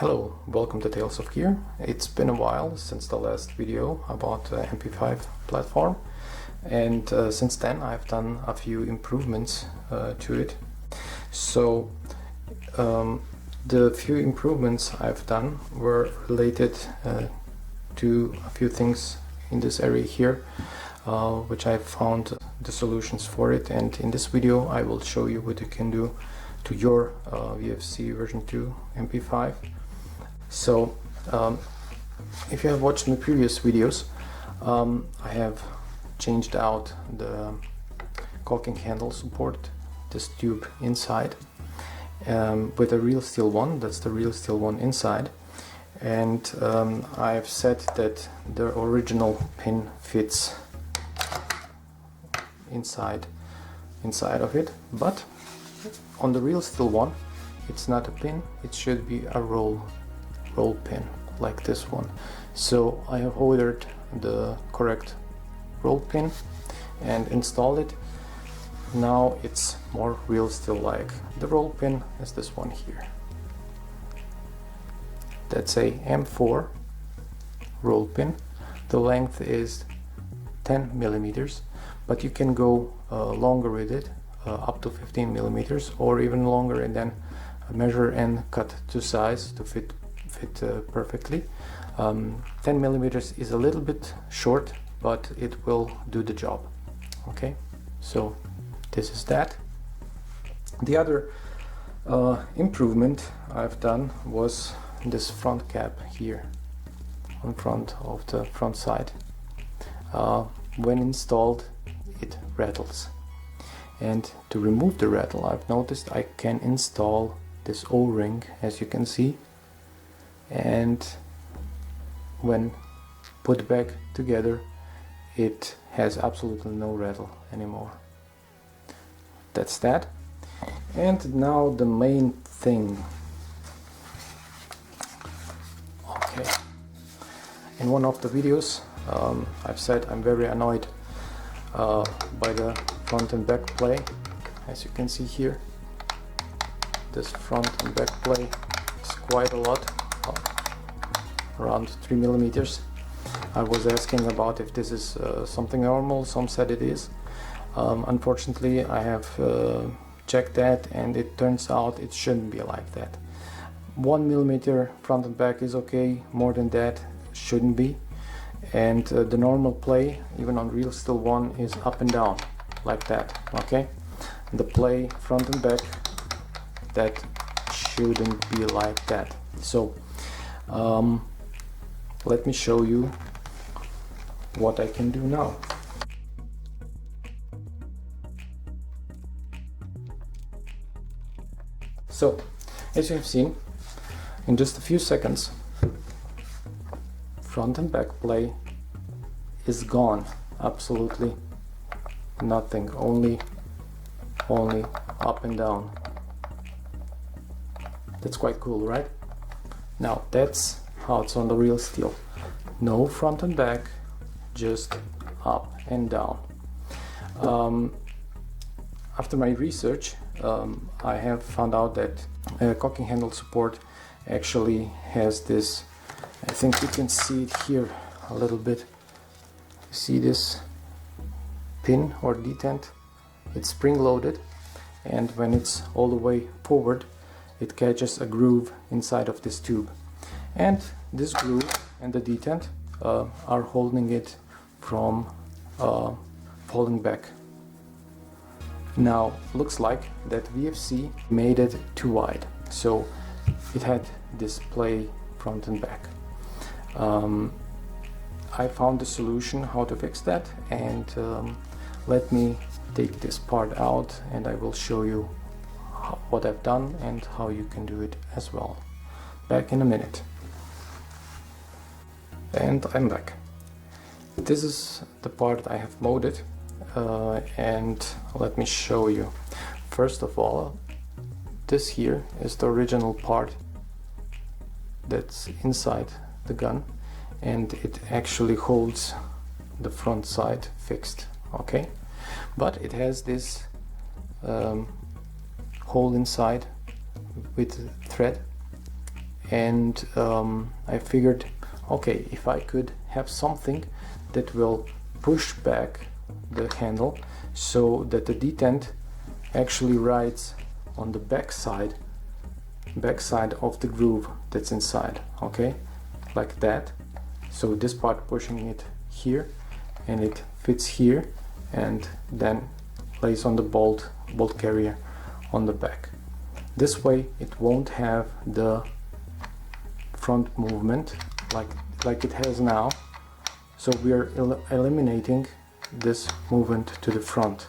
Hello, welcome to Tales of Gear. It's been a while since the last video about MP5 platform, and since then I've done a few improvements to it. So the few improvements I've done were related to a few things in this area here, which I found the solutions for it, and in this video I will show you what you can do to your VFC version 2 MP5. So if you have watched my previous videos, I have changed out the caulking handle support, this tube inside, with a real steel one. That's the real steel one inside, and I've said that the original pin fits inside of it, but on the real steel one it's not a pin, it should be a roll pin like this one. So I have ordered the correct roll pin and installed it. Now it's more real steel like. The roll pin is this one here. That's a M4 roll pin. The length is 10 millimeters, but you can go longer with it, up to 15 millimeters or even longer, and then measure and cut to size to fit perfectly. 10 millimeters is a little bit short, but it will do the job. Okay, so this is that. The other improvement I've done was this front cap here on front of the front side. When installed, it rattles, and to remove the rattle, I've noticed I can install this O-ring, as you can see, and when put back together it has absolutely no rattle anymore. That's that. And now the main thing. Okay, in one of the videos I've said I'm very annoyed by the front and back play. As you can see here, this front and back play is quite a lot, around 3 millimeters. I was asking about if this is something normal. Some said it is. Unfortunately, I have checked that, and it turns out it shouldn't be like that. 1 millimeter front and back is okay, more than that shouldn't be. And the normal play, even on real steel one, is up and down like that. Okay, the play front and back, that shouldn't be like that. So let me show you what I can do now. So as you have seen, in just a few seconds, front and back play is gone. Absolutely nothing, only up and down. That's quite cool, right? Now that's how it's on the real steel. No front and back, just up and down. After my research, I have found out that caulking handle support actually has this, I think you can see it here a little bit. See this pin or detent? It's spring loaded, and when it's all the way forward, it catches a groove inside of this tube, and this groove and the detent are holding it from falling back. Now looks like that VFC made it too wide, so it had this play front and back. I found the solution how to fix that, and let me take this part out and I will show you what I've done and how you can do it as well. Back in a minute. And I'm back. This is the part I have molded, and let me show you. First of all, this here is the original part that's inside the gun, and it actually holds the front side fixed. Okay, but it has this hole inside with thread, and I figured, okay, if I could have something that will push back the handle so that the detent actually rides on the back side of the groove that's inside, okay, like that. So this part pushing it here, and it fits here, and then lays on the bolt carrier on the back. This way it won't have the front movement like it has now. So we are eliminating this movement to the front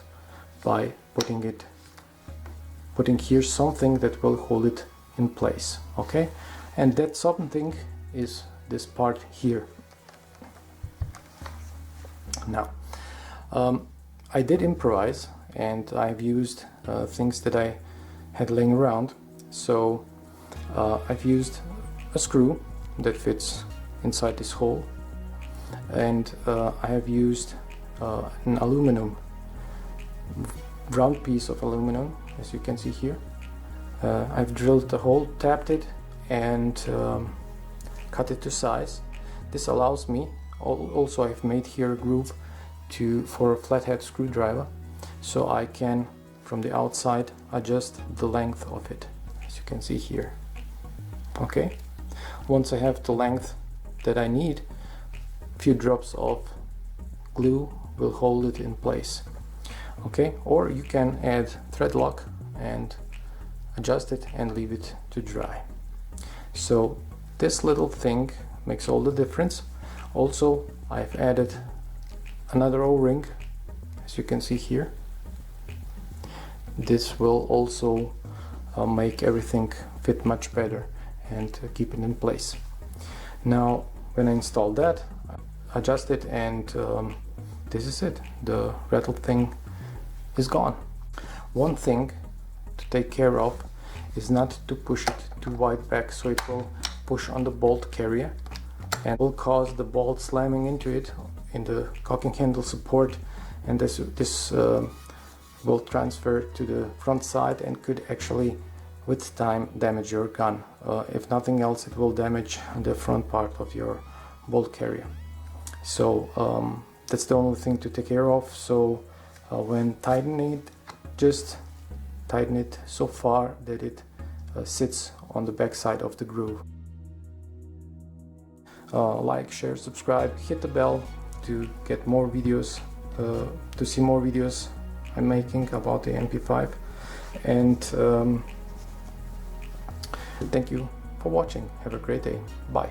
by putting here something that will hold it in place, okay? And that something is this part here. Now I did improvise, and I've used things that I had laying around. So I've used a screw that fits inside this hole, and I have used an aluminum, round piece of aluminum, as you can see here. I've drilled the hole, tapped it, and cut it to size. This allows me, also I've made here a groove for a flathead screwdriver, so I can from the outside adjust the length of it, as you can see here. Okay, once I have the length that I need, a few drops of glue will hold it in place. Okay, or you can add thread lock and adjust it and leave it to dry. So this little thing makes all the difference. Also, I've added another O-ring, as you can see here. This will also make everything fit much better and keep it in place. Now when I install that, I adjust it, and this is it. The rattle thing is gone. One thing to take care of is not to push it too wide back, so it will push on the bolt carrier and will cause the bolt slamming into it in the cocking handle support, and this will transfer to the front side and could actually with time damage your gun. If nothing else, it will damage the front part of your bolt carrier. So that's the only thing to take care of. So when tightening it, just tighten it so far that it sits on the back side of the groove. Like, share, subscribe, hit the bell to get more videos, to see more videos I'm making about the MP5, and thank you for watching. Have a great day. Bye.